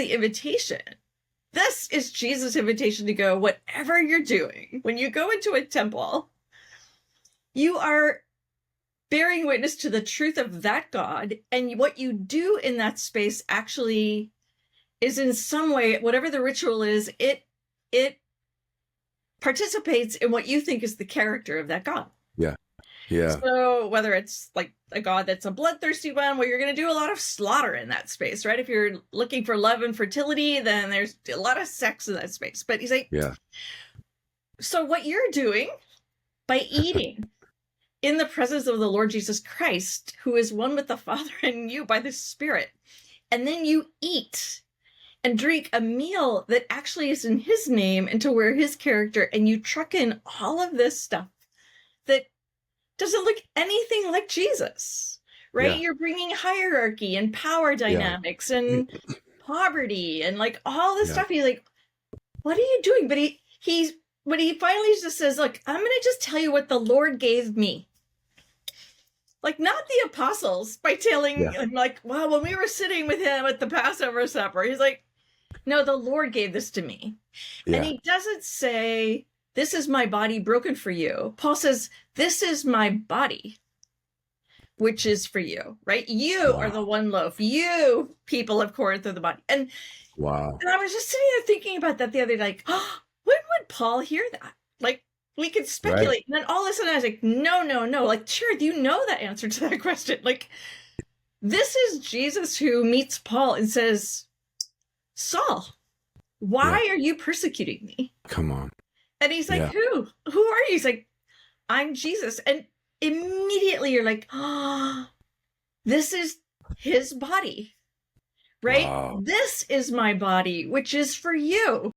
the invitation. This is Jesus' invitation to go, whatever you're doing, when you go into a temple, you are bearing witness to the truth of that God, and what you do in that space actually is in some way, whatever the ritual is, it participates in what you think is the character of that God. Yeah. Yeah. So whether it's like a God that's a bloodthirsty one, where you're going to do a lot of slaughter in that space, right? If you're looking for love and fertility, then there's a lot of sex in that space. But he's like, yeah. So what you're doing by eating in the presence of the Lord Jesus Christ, who is one with the Father and you by the Spirit, and then you eat and drink a meal that actually is in his name and to wear his character, and you truck in all of this stuff that doesn't look anything like Jesus, right? Yeah. You're bringing hierarchy and power dynamics and poverty and like all this stuff. He's like, what are you doing? But he finally just says, look, I'm going to just tell you what the Lord gave me. Like, not the apostles, by telling him, like, well, when we were sitting with him at the Passover supper, he's like, no, the Lord gave this to me. Yeah. And he doesn't say, this is my body broken for you. Paul says, this is my body, which is for you, right? You are the one loaf. You, people of Corinth, are the body. And and I was just sitting there thinking about that the other day, like, oh, when would Paul hear that? Like, we could speculate. Right. And then all of a sudden I was like, no. Like, Cherith, you know the answer to that question. Like, this is Jesus who meets Paul and says, Saul, why are you persecuting me? Come on. And he's like, who are you? He's like, I'm Jesus. And immediately you're like, oh, this is his body, right? Wow. This is my body, which is for you.